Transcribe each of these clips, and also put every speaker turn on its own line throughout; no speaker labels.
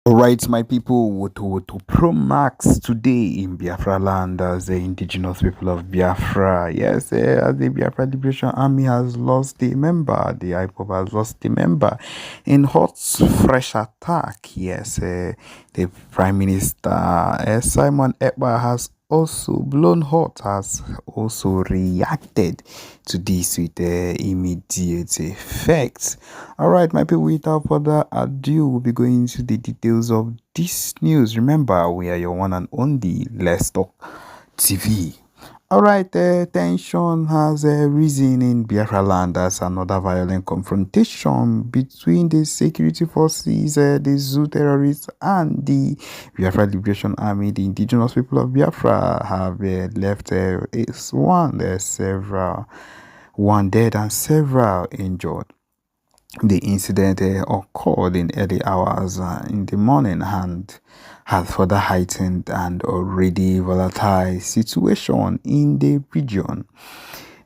Alright, my people, to Pro Max today in Biafra land as the indigenous people of Biafra. Yes, as the Biafra Liberation Army has lost a member, the IPOB has lost a member in hot, fresh attack. Yes, the Prime Minister Simon Ekpa has also blown hot, has also reacted to this with immediate effect. All right, my people, without further ado, we'll be going into the details of this news. Remember, we are your one and only Let's Talk TV. All right, tension has risen in Biafra land as another violent confrontation between the security forces, the Zoo terrorists, and the Biafra Liberation Army. The indigenous people of Biafra have left one dead and several injured. The incident occurred in early hours in the morning and has further heightened an already volatile situation in the region.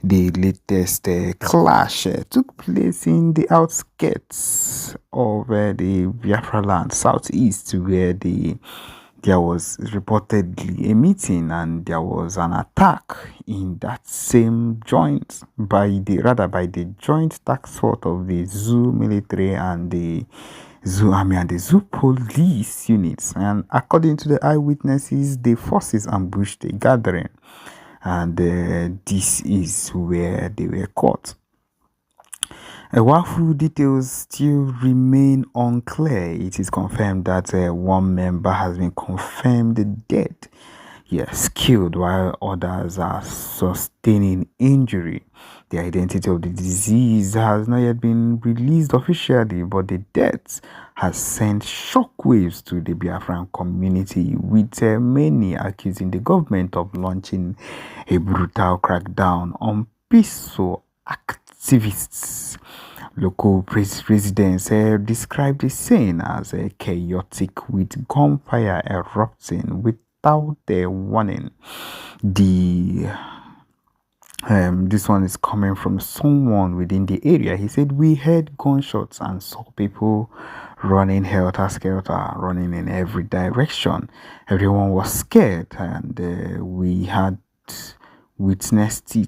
The latest clash took place in the outskirts of the Biafra land, southeast, where there was reportedly a meeting and there was an attack in that same joint by the joint task force of the Zoo military and the Zoo army and the Zoo police units. And according to the eyewitnesses, the forces ambushed a gathering, and this is where they were caught. While full details still remain unclear, it is confirmed that one member has been confirmed dead, yes, killed, while others are sustaining injury. The identity of the disease has not yet been released officially, but the death has sent shockwaves to the Biafran community, with many accusing the government of launching a brutal crackdown on peaceful activists. Local residents described the scene as chaotic, with gunfire erupting without a warning. This one is coming from someone within the area. He said, "We heard gunshots and saw people running helter-skelter, running in every direction. Everyone was scared, and we had witnessed the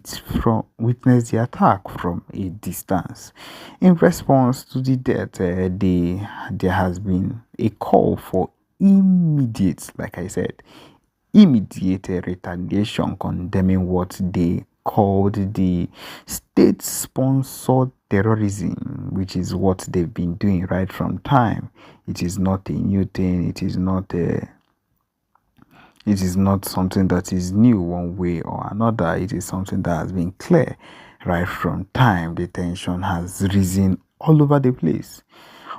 attack from a distance." In response to the death, there has been a call for immediate, like I said, immediate retaliation, condemning what they called the state-sponsored terrorism, which is what they've been doing right from time. It is not a new thing. It is not something that is new one way or another. It is something that has been clear right from time. The tension has risen all over the place.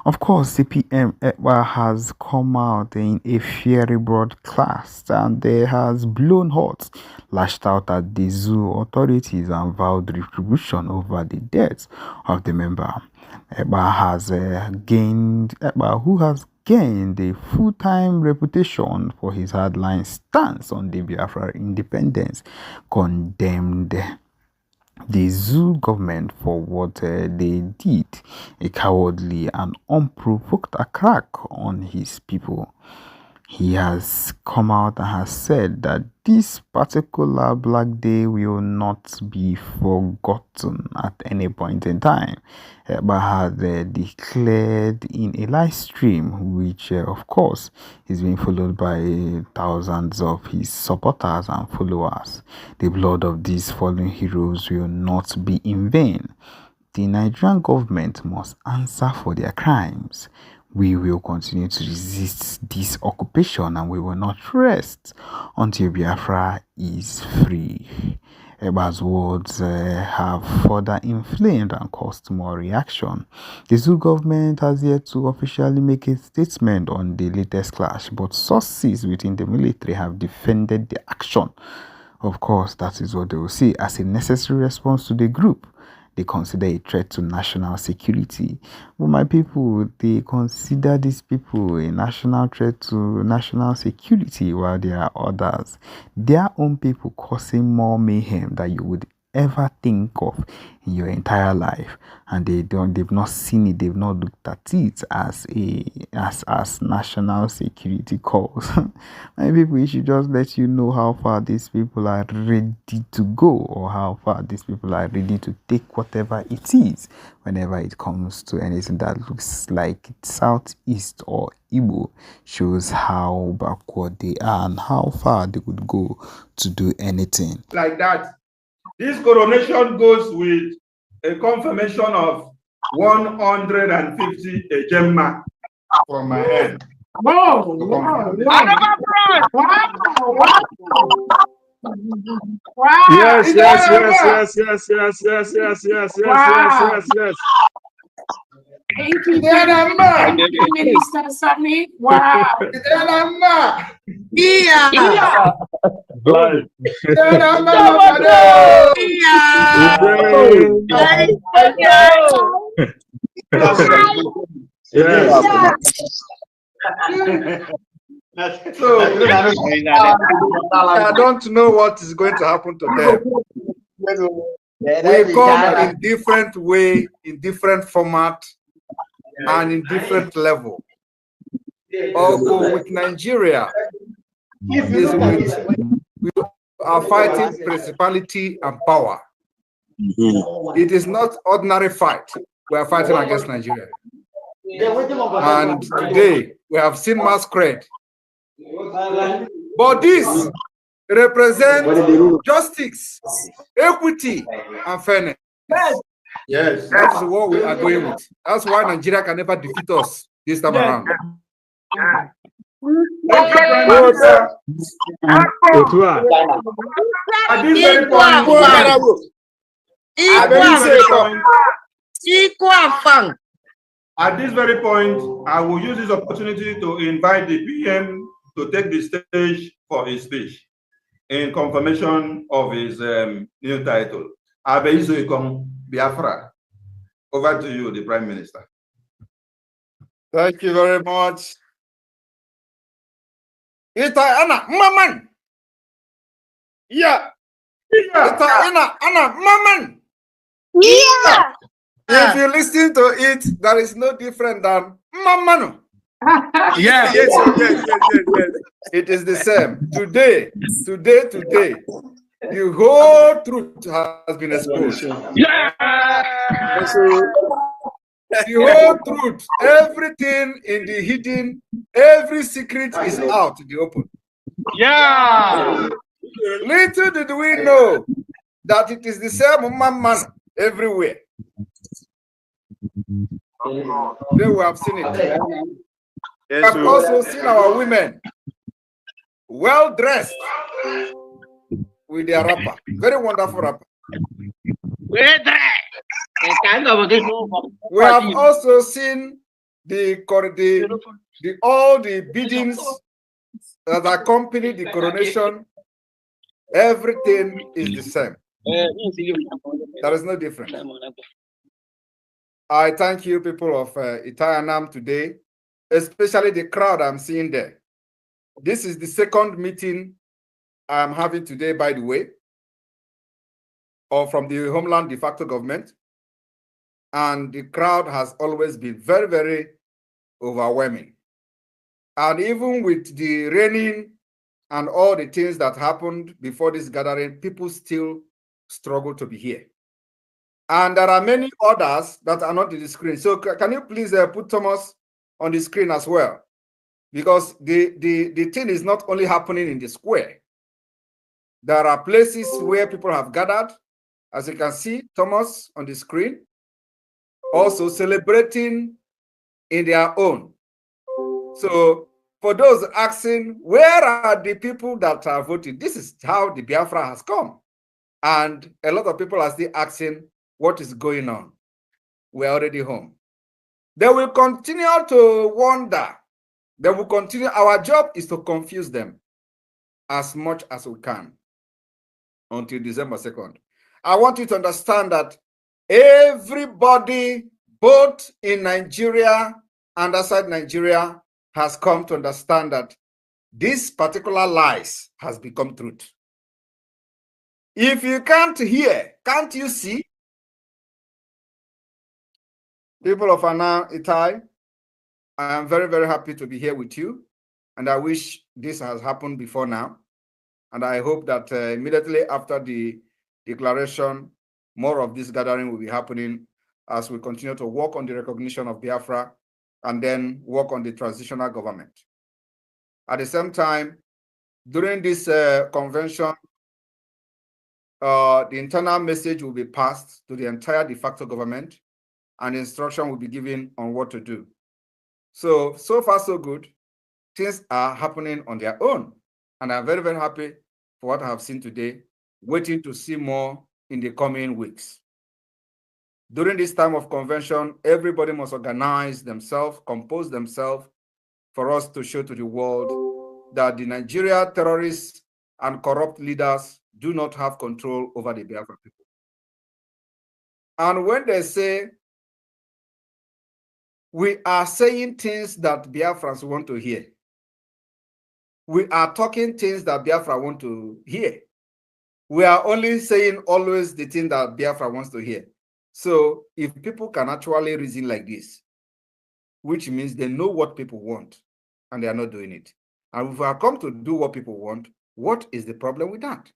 Of course, the PM has come out in a fiery broadcast and has blown hot, lashed out at the zoo authorities and vowed retribution over the deaths of the member. Who has gained a full-time reputation for his hardline stance on the Biafra independence, condemned the Zoo government for what they did, a cowardly and unprovoked attack on his people. He has come out and has said that this particular Black Day will not be forgotten at any point in time, but had declared in a live stream, which of course is being followed by thousands of his supporters and followers. The blood of these fallen heroes will not be in vain. The Nigerian government must answer for their crimes. We will continue to resist this occupation and we will not rest until Biafra is free. Eba's words have further inflamed and caused more reaction. The Zoo government has yet to officially make a statement on the latest clash, but sources within the military have defended the action. Of course, that is what they will see as a necessary response to the group they consider a threat to national security. But my people, they consider these people a national threat to national security, while there are others, their own people, causing more mayhem that you would ever think of in your entire life, and they've not seen it, they've not looked at it as as national security cause. Maybe we should just let you know how far these people are ready to go, or how far these people are ready to take whatever it is whenever it comes to anything that looks like Southeast or Igbo. Shows how backward they are and how far they would go to do anything
like that. This coronation goes with a confirmation of 150 Ejemma from my end.
Wow! Wow!
Yes, yes, yes, yes, yes, yes, yes, yes, yes, yes, yes, yes.
Thank you, Minister Sammy. Wow!
Yeah. Blind. So I don't know what is going to happen to them. We come in different way, in different format, and in different level. Also with Nigeria, is we are fighting principality and power. It is not ordinary fight. We are fighting against Nigeria. And today we have seen masquerade. But this represents justice, equity, and fairness. Yes, that is what we are going with. That's why Nigeria can never defeat us this time around. At this very point, I will use this opportunity to invite the PM to take the stage for his speech in confirmation of his new title. Biafra. Over to you, the Prime Minister. Thank you very much. Ita maman. Yeah. Ita maman. Yeah. If you listen to it, there is no different than maman. Yes. It is the same. Today, the whole truth has been exposed. Yeah. The whole truth, everything in the hidden, every secret is out in the open. Yeah. Little did we know that it is the same man everywhere. Today we have seen it. We have also seen our women well dressed with their wrapper. Very wonderful wrapper. We have also seen all the biddings that accompany the coronation. Everything is the same. There is no difference. I thank you, people of Itayanam today, especially the crowd I'm seeing there. This is the second meeting I'm having today, by the way, or from the homeland de facto government. And the crowd has always been very, very overwhelming. And even with the raining and all the things that happened before this gathering, people still struggle to be here. And there are many others that are not in the screen. So can you please put Thomas on the screen as well? Because the thing is not only happening in the square. There are places where people have gathered. As you can see, Thomas on the screen, also celebrating in their own. So for those asking, where are the people that are voting? This is how the Biafra has come. And a lot of people are still asking, what is going on? We're already home. They will continue to wonder. They will continue. Our job is to confuse them as much as we can until December 2nd. I want you to understand that everybody, both in Nigeria and outside Nigeria, has come to understand that this particular lies has become truth. If you can't hear, can't you see? People of Anna Itai, I am very, very happy to be here with you. And I wish this has happened before now. And I hope that immediately after the declaration, more of this gathering will be happening as we continue to work on the recognition of Biafra and then work on the transitional government. At the same time, during this convention, the internal message will be passed to the entire de facto government and instruction will be given on what to do. So far, so good. Things are happening on their own. And I'm very, very happy for what I have seen today, waiting to see more in the coming weeks. During this time of convention, everybody must organize themselves, compose themselves for us to show to the world that the Nigeria terrorists and corrupt leaders do not have control over the Biafra people. And when they say, we are saying things that Biafrans want to hear, we are talking things that Biafra want to hear. We are only saying always the thing that Biafra wants to hear. So if people can actually reason like this, which means they know what people want and they are not doing it. And if we are come to do what people want, what is the problem with that?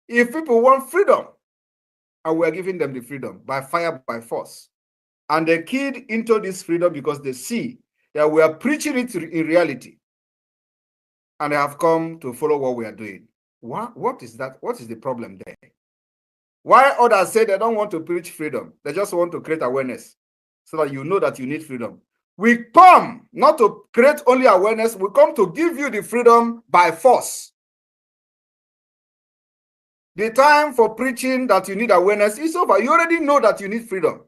If people want freedom, and we are giving them the freedom by fire, by force, and they keyed into this freedom because they see that we are preaching it in reality, and they have come to follow what we are doing. What is that? What is the problem there? Why others say they don't want to preach freedom? They just want to create awareness so that you know that you need freedom. We come not to create only awareness, we come to give you the freedom by force. The time for preaching that you need awareness is over. You already know that you need freedom.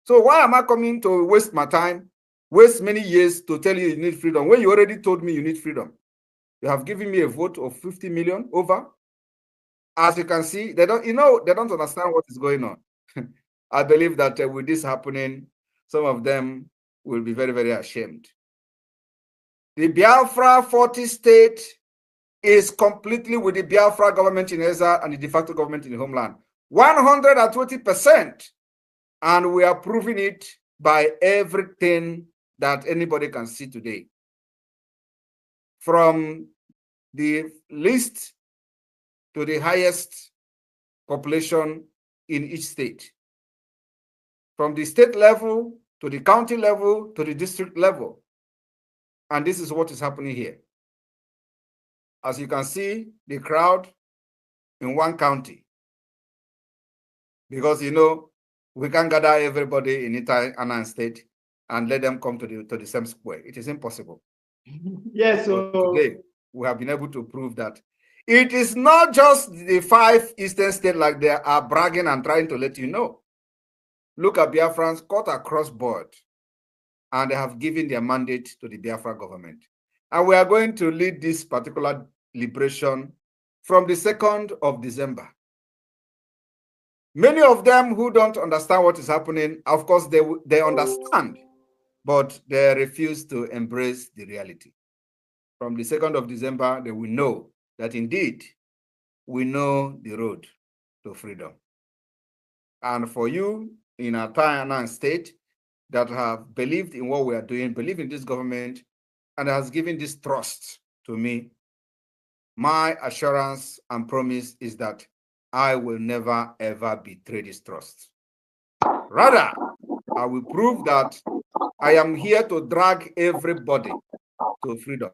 So why am I coming to waste my time, waste many years to tell you need freedom when you already told me you need freedom? You have given me a vote of 50 million over. As you can see, they don't understand what is going on. I believe that with this happening, some of them will be very, very ashamed. The Biafra 40 state is completely with the Biafra government in exile and the de facto government in the homeland. 120%. And we are proving it by everything that anybody can see today. From the least to the highest population in each state. From the state level to the county level to the district level. And this is what is happening here. As you can see, the crowd in one county. Because, we can't gather everybody in Itai state and let them come to the same square. It is impossible.
Yes.
So today, we have been able to prove that it is not just the 5 eastern states like they are bragging and trying to let you know. Look at Biafrans cut across board, and they have given their mandate to the Biafra government. And we are going to lead this particular liberation from the 2nd of December. Many of them who don't understand what is happening, of course, they understand, but they refuse to embrace the reality. From the 2nd of December, they will know that indeed we know the road to freedom. And for you in Atayana state that have believed in what we are doing, believe in this government, and has given this trust to me, my assurance and promise is that I will never, ever betray this trust. Rather, I will prove that I am here to drag everybody to freedom.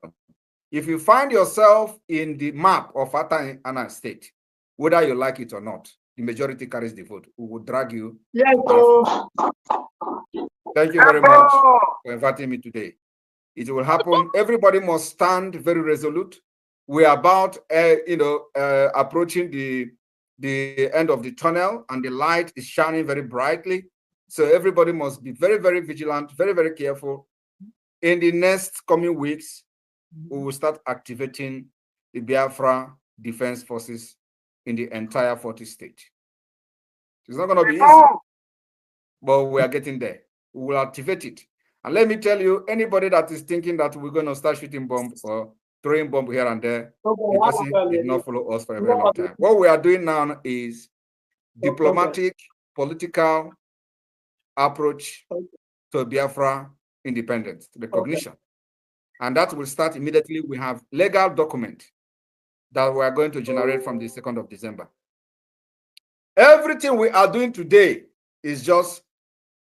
If you find yourself in the map of Atayana state, whether you like it or not, the majority carries the vote. We will drag you.
Yes.
Thank you very much for inviting me today. It will happen. Everybody must stand very resolute. We are about, approaching the end of the tunnel, and the light is shining very brightly. So everybody must be very, very vigilant, very, very careful. In the next coming weeks, we will start activating the Biafra Defense Forces in the entire 40 states. It's not going to be easy, but we are getting there. We will activate it. And let me tell you, anybody that is thinking that we're going to start shooting bombs or throwing bomb here and there. The person did not follow us for a very long time. What we are doing now is diplomatic, political approach to Biafra independence, recognition. And that will start immediately. We have legal document that we are going to generate from the 2nd of December. Everything we are doing today is just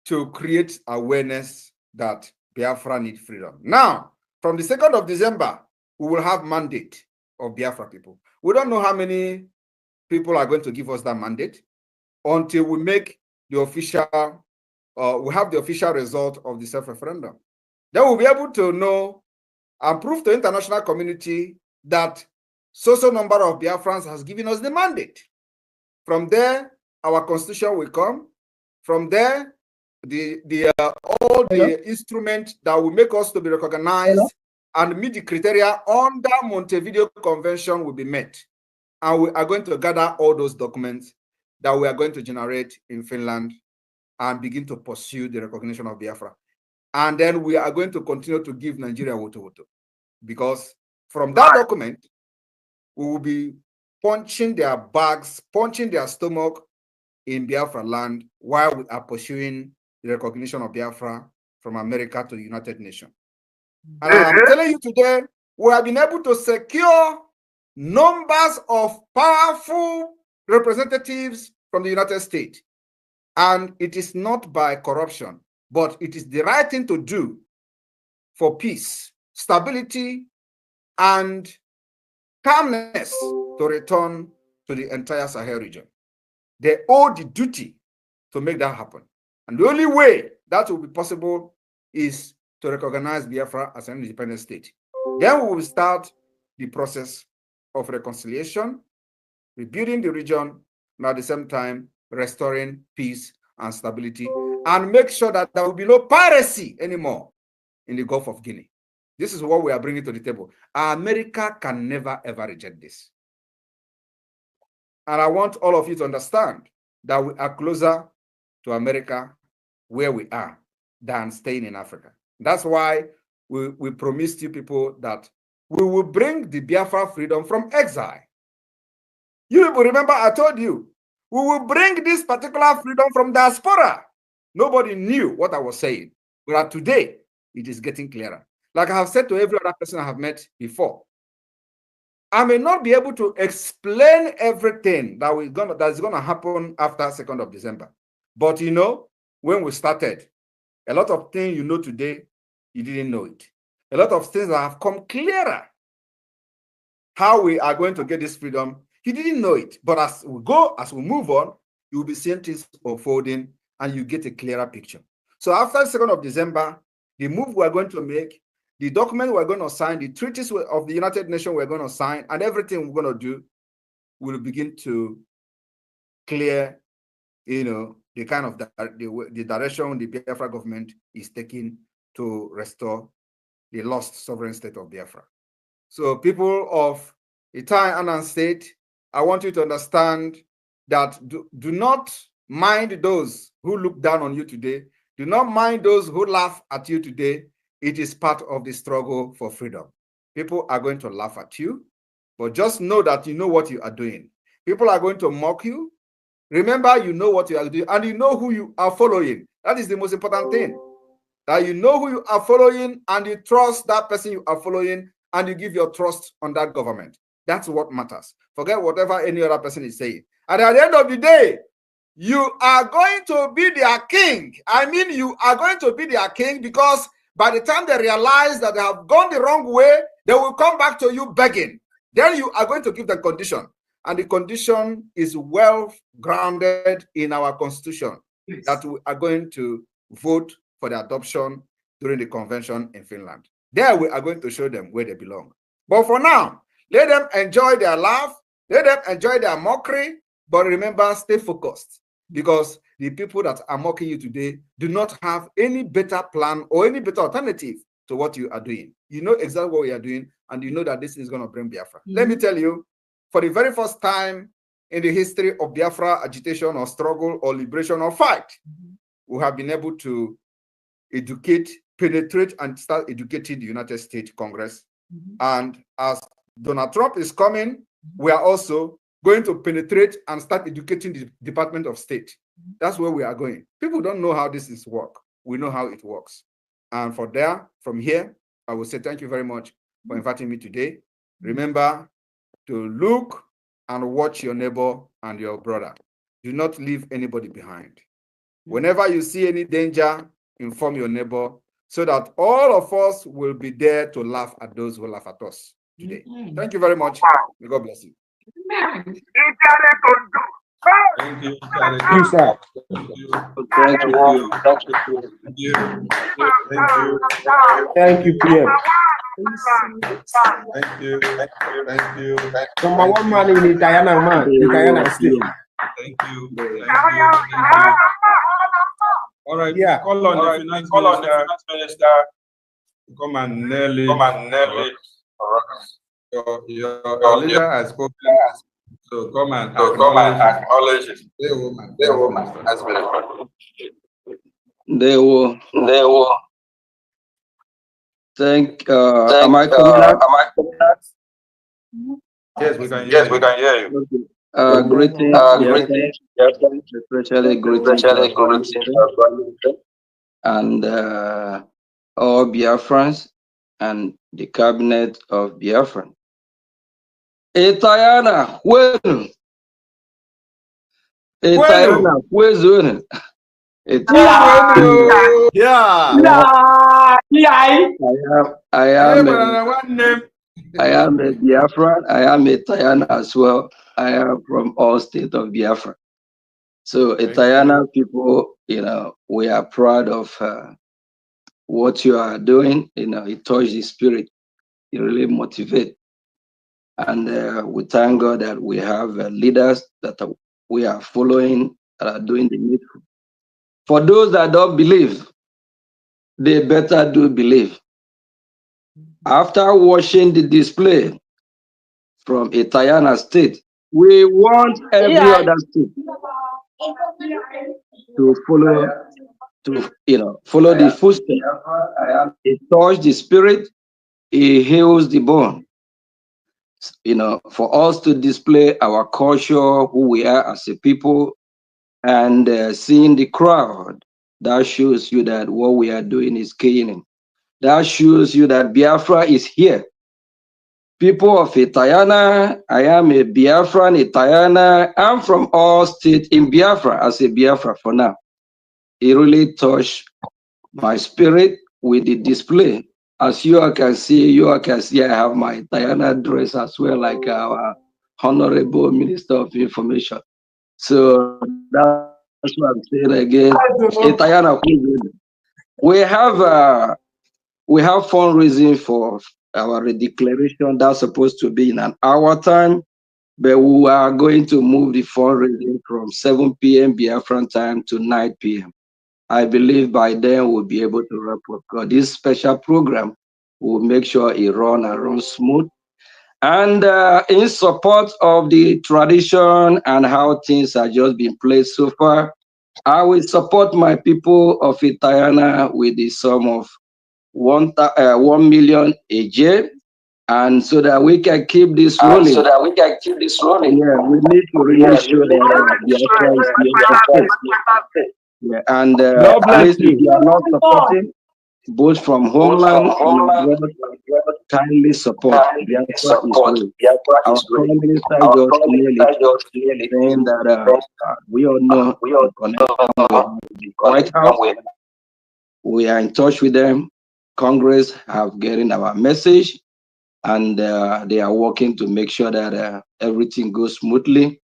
to create awareness that Biafra needs freedom. Now, from the 2nd of December, we will have mandate of Biafra people. We don't know how many people are going to give us that mandate until we make the official, we have the official result of the self-referendum. Then we'll be able to know and prove to the international community that so number of Biafrans has given us the mandate. From there, our constitution will come. From there, all the instruments that will make us to be recognized and meet the criteria under Montevideo Convention will be met. And we are going to gather all those documents that we are going to generate in Finland and begin to pursue the recognition of Biafra. And then we are going to continue to give Nigeria woto, because from that document, we will be punching their bags, punching their stomach in Biafra land while we are pursuing the recognition of Biafra from America to the United Nations. And I'm telling you today, we have been able to secure numbers of powerful representatives from the United States. And it is not by corruption, but it is the right thing to do for peace, stability, and calmness to return to the entire Sahel region. They owe the duty to make that happen. And the only way that will be possible is to recognize Biafra as an independent state. Then we will start the process of reconciliation, rebuilding the region, and at the same time, restoring peace and stability, and make sure that there will be no piracy anymore in the Gulf of Guinea. This is what we are bringing to the table. America can never, ever reject this. And I want all of you to understand that we are closer to America where we are than staying in Africa. That's why we promised you people that we will bring the Biafra freedom from exile. You people remember I told you, we will bring this particular freedom from diaspora. Nobody knew what I was saying. But today, it is getting clearer. Like I have said to every other person I have met before, I may not be able to explain everything that's gonna happen after 2nd of December. But you know, when we started, a lot of things you know today, you didn't know it. A lot of things that have come clearer. How we are going to get this freedom, you didn't know it. But as we move on, you will be seeing things unfolding and you get a clearer picture. So after 2nd of December, the move we're going to make, the document we're going to sign, the treaties of the United Nations we're going to sign, and everything we're going to do will begin to clear, you know, the kind of the direction the Biafra government is taking to restore the lost sovereign state of Biafra. So people of Italian Anan state, I want you to understand that do not mind those who look down on you today. Do not mind those who laugh at you today. It is part of the struggle for freedom. People are going to laugh at you, but just know that you know what you are doing. People are going to mock you. Remember, you know what you are doing, and you know who you are following. That is the most important thing. That you know who you are following, and you trust that person you are following, and you give your trust on that government. That's what matters. Forget whatever any other person is saying. And at the end of the day, you are going to be their king. I mean, you are going to be their king, because by the time they realize that they have gone the wrong way, they will come back to you begging. Then you are going to give them condition. And the condition is well grounded in our constitution, yes, that we are going to vote for the adoption during the convention in Finland. There we are going to show them where they belong. But for now, let them enjoy their laugh, let them enjoy their mockery, but remember, stay focused, because the people that are mocking you today do not have any better plan or any better alternative to what you are doing. You know exactly what we are doing, and you know that this is going to bring Biafra. Let me tell you, for the very first time in the history of Biafra agitation or struggle or liberation or fight, we have been able to educate, penetrate, and start educating the United States Congress And as Donald Trump is coming, we are also going to penetrate and start educating the Department of State. That's where we are going. People don't know how this is work. We know how it works. And from here, I will say thank you very much for inviting me today. Remember to look and watch your neighbor and your brother. Do not leave anybody behind. Whenever you see any danger, inform your neighbor so that all of us will be there to laugh at those who laugh at us today. Thank you very much. May God bless you.
Thank you. Thank you, sir. Thank you. Thank you, PM. Thank you. Thank you. Number one man in the Guyana man, the Guyana state. Thank you. Thank you. All right. Yeah. Call on the finance minister. Come and nail it. Your leader has spoken. So come and acknowledge it. The woman has been.
They will. Am I coming out?
Yes, we can hear you.
Okay. Greetings, especially greetings and all Biafrans and the cabinet of Biafra. Etayana, when? Etayana, where's it? I am a Biafran. I am a Tayana as well. I am from all state of Biafra. So Tayana people, we are proud of what you are doing. It touches the spirit. It really motivates. And we thank God that we have leaders that we are following that are doing the needful. For those that don't believe, they better do believe. After watching the display from Tayana state, we want every other state to follow the footsteps. It touches the spirit, it heals the bone. For us to display our culture, who we are as a people, and seeing the crowd, that shows you that what we are doing is gaining. That shows you that Biafra is here. People of Itayana, I am a Biafran, Itayana. I'm from all states in Biafra, as a Biafra for now. It really touched my spirit with the display. As you all can see, I have my Itayana dress as well, like our Honorable Minister of Information. So that's what I'm saying again. Itayana, we have fundraising for our redeclaration. That's supposed to be in an hour time, but we are going to move the fundraising from 7 p.m. Biafran time to 9 p.m. I believe by then we'll be able to wrap up. Because this special program will make sure it runs smooth. And in support of the tradition and how things are just being played so far, I will support my people of Itayana with the sum of 1 million a year, and so that we can keep this rolling. Yeah, we need to really show that Biafra is here. Yeah, and please, if you are not supporting, both from homeland and abroad, kindly support. Biafra is real. Our Prime Minister just clearly saying that we all know the connection with the White House. We are in touch with them. Congress have gotten our message, and they are working to make sure that everything goes smoothly.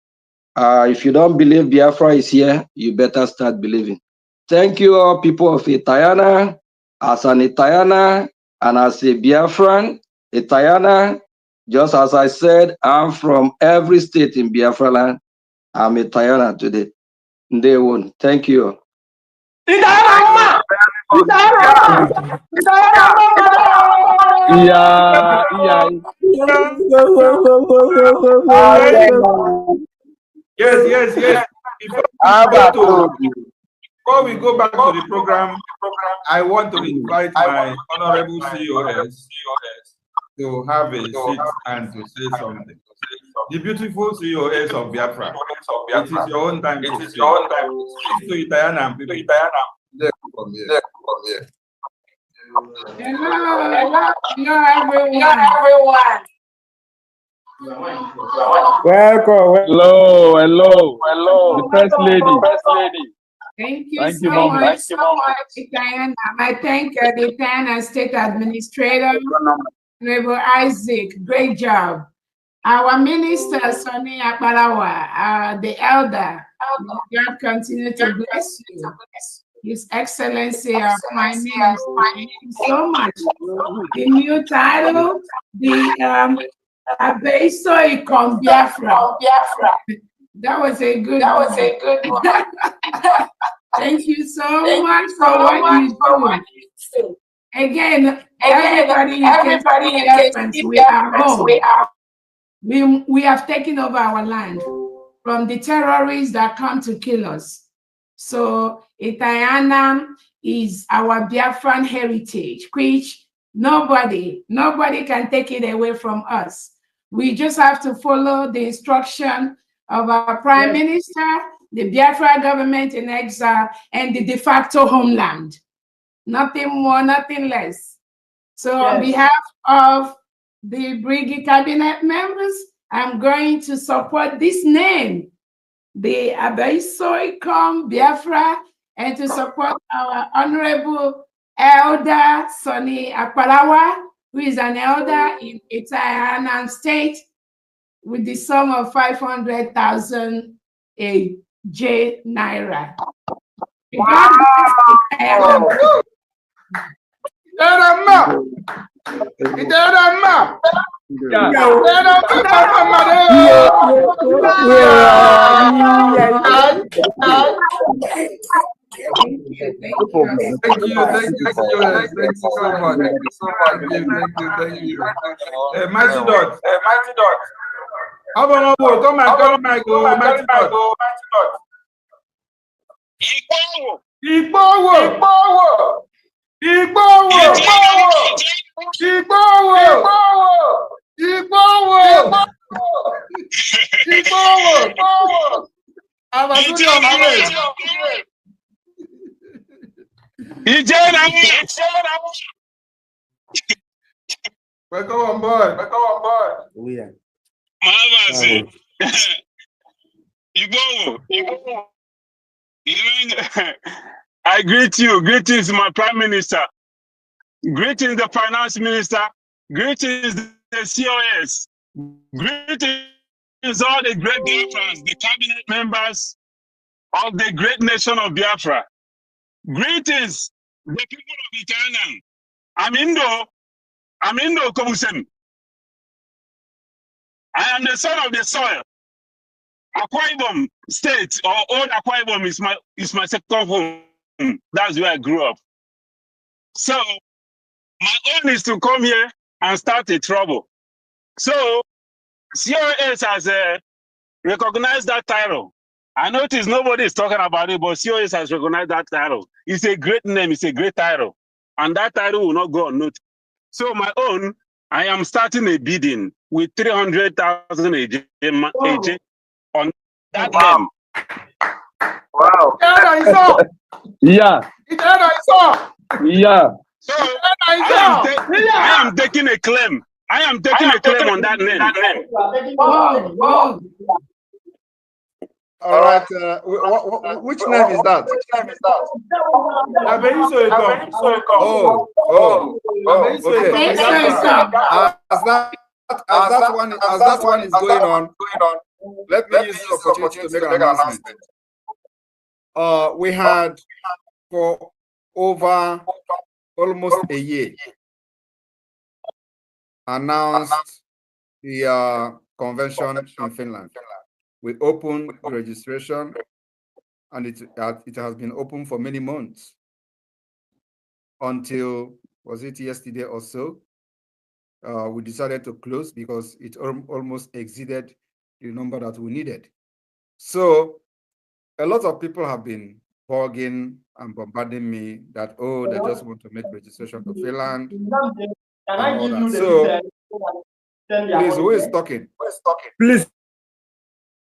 If you don't believe Biafra is here, you better start believing. Thank you all people of Itayana. As an Itayana and as a Biafran, Itayana, just as I said, I'm from every state in Biafra land. I'm Itayana today. They won't. Thank you.
Yeah.
Yes. Before we go back to the program, I want to invite my honorable COS
to have a seat and to say something. The beautiful COS of Biafra. It is your own time to speak. Speak to Italian people.
Hello, everyone.
Welcome.
Hello. The first lady.
Thank you so much. Diana. I thank the Diana State Administrator, Honorable Isaac. Great job. Our Minister, Sonny Akbarawa, the Elder. God continue to bless you. His Excellency, our Prime Minister. Thank you so much. The new title, the Abeso Ikon Biafra. That was a good one. Thank you so much for what you do. Again, everybody we are home. We have taken over our land from the terrorists that come to kill us. So Itayana is our Biafran heritage, which nobody can take it away from us. We just have to follow the instruction of our Prime Minister, the Biafra government in exile, and the de facto homeland. Nothing more, nothing less. So on behalf of the Brigade Cabinet members, I'm going to support this name, the Abeso Ikon Biafra, and to support our Honorable Elder Sonny Akbarawa, who is an elder in Itaianan State, with the sum of 500,000 J Naira.
Thank you so much. Mighty Dot. Come Mighty Dot. Igbowo. Welcome on board.
Yeah.
I greet you. Greetings, my Prime Minister. Greetings, the Finance Minister. Greetings, the COS. Greetings, all the great Biafrans, the cabinet members of the great nation of Biafra. Greetings, the people of Italian. I'm Indo Kobusem. I am the son of the soil. Akwa Ibom State, or Old Akwa Ibom is my second home. That's where I grew up. So my own is to come here and start a trouble. So COS has recognized that title. I notice nobody is talking about it, but COS has recognized that title. It's a great name, it's a great title. And that title will not go unnoticed. So my own, I am starting a bidding with 300,000 AJ on that name.
Wow.
Yeah.
So
I am taking a claim. I am taking a claim on that name.
All right. Which name is that? As that one is going on, let me use this opportunity to make an announcement. We had for over almost a year announced the convention in Finland. We opened registration, and it has been open for many months until, was it yesterday or so? We decided to close because it almost exceeded the number that we needed. So a lot of people have been bugging and bombarding me that, oh, they just want to make registration to Finland and all that. So Please, who is talking?
Please.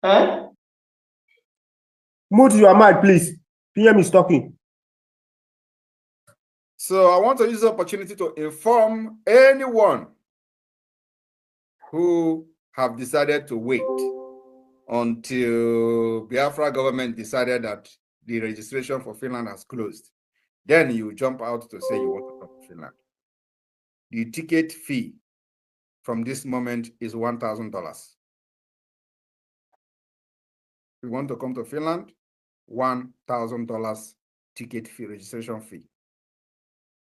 Huh? Mute your mic, please. PM is talking.
So I want to use the opportunity to inform anyone who have decided to wait until Biafra government decided that the registration for Finland has closed. Then you jump out to say you want to come to Finland. The ticket fee from this moment is $1,000. If you want to come to Finland, $1,000 ticket fee, registration fee.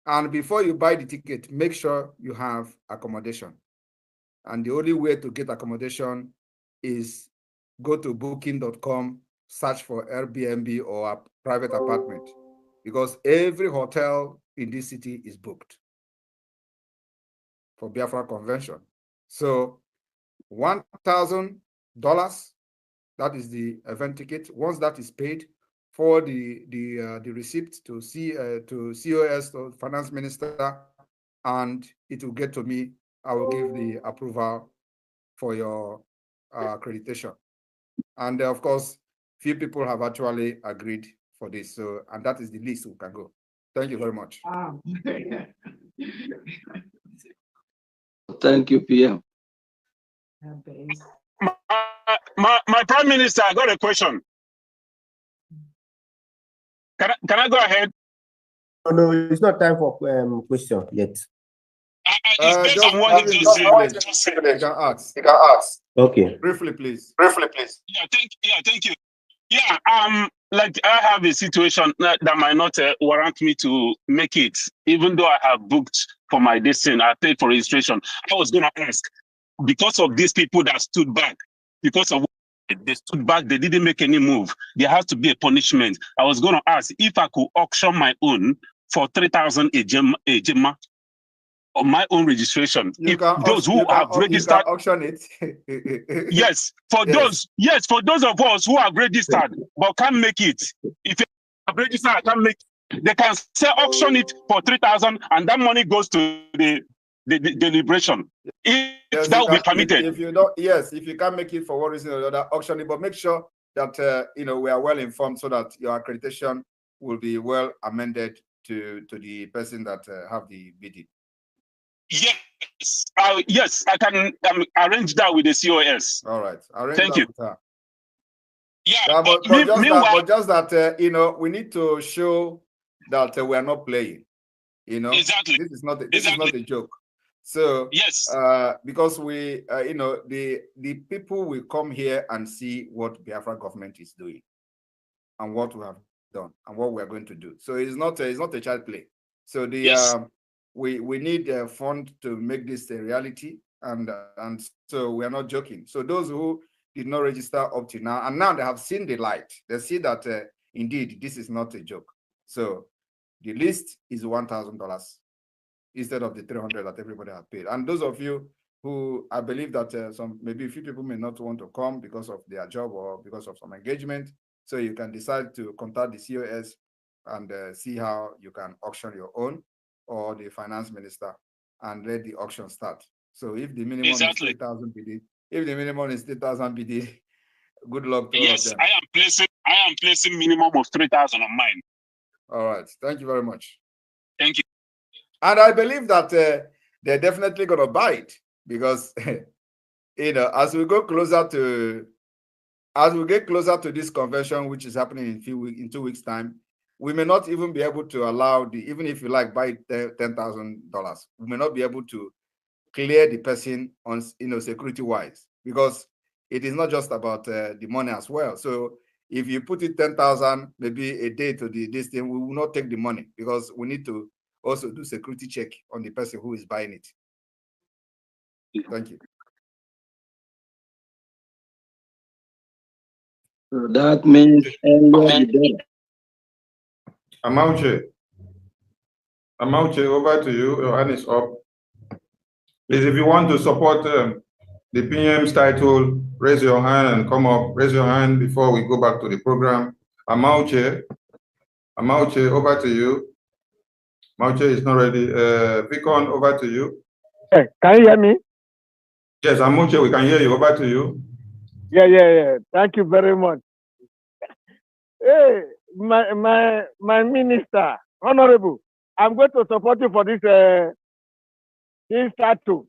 And before you buy the ticket, make sure you have accommodation. And the only way to get accommodation is go to booking.com, search for Airbnb or a private apartment, because every hotel in this city is booked for Biafra convention. So $1,000, that is the event ticket. Once that is paid, for the receipt to COS, to finance minister, and it will get to me. I will give the approval for your accreditation. And of course, few people have actually agreed for this. So, and that is the least we can go. Thank you very much.
Thank you, PM.
My Prime Minister, I got a question. Can I go ahead?
No, it's not time for question yet.
It's based on what you just said.
You can ask.
Okay.
Briefly, please.
Yeah, thank you. Yeah, like I have a situation that might not warrant me to make it, even though I have booked for my destiny, I paid for registration. I was going to ask, because of these people that stood back, because of they stood back, they didn't make any move. There has to be a punishment. I was going to ask if I could auction my own for 3,000 a gemma on my own registration. If those who have registered,
auction it.
yes, for those of us who have registered but can't make it. If you have registered, I can't make it, they can say auction it for 3,000, and that money goes to the deliberation. If that will be permitted.
If you don't, yes, if you can't make it for one reason or the other, auction it, but make sure that we are well informed so that your accreditation will be well amended to the person that have the bidding.
Yes, I can arrange that with the COS.
All right,
thank you.
Yeah, but just that we need to show that we are not playing.
Exactly.
This is not a joke. So
yes,
because we the people will come here and see what Biafra government is doing and what we have done and what we are going to do. So it's not a child play. So the we need a fund to make this a reality, and so we are not joking. So those who did not register up to now, and now they have seen the light, they see that indeed this is not a joke. So the list is $1,000 instead of the 300 that everybody has paid. And those of you who, I believe that maybe a few people may not want to come because of their job or because of some engagement, so you can decide to contact the COS and see how you can auction your own, or the finance minister, and let the auction start. So if the minimum is 3,000 BD, if the minimum is 3,000 BD, good luck to all of them.
I am placing minimum of 3,000 on mine.
All right, thank you very much.
Thank you.
And I believe that they're definitely going to buy it, because as we get closer to this convention, which is happening in 2 weeks' time, we may not even be able to allow even if you like buy $10,000, we may not be able to clear the person on security wise, because it is not just about the money as well. So if you put it 10,000 maybe a day to this thing, we will not take the money, because we need to also do security check on the person who is buying it. Thank you.
So that means
Amauche, over to you. Your hand is up. Please, if you want to support the PM's title, raise your hand and come up. Raise your hand before we go back to the program. Amauche, over to you. Amauche is not ready. Vicon, over to you.
Hey, can you hear me?
Yes, Amuche, we can hear you. Over to you.
Yeah. Thank you very much. Hey, my minister, honorable, I'm going to support you for this statue.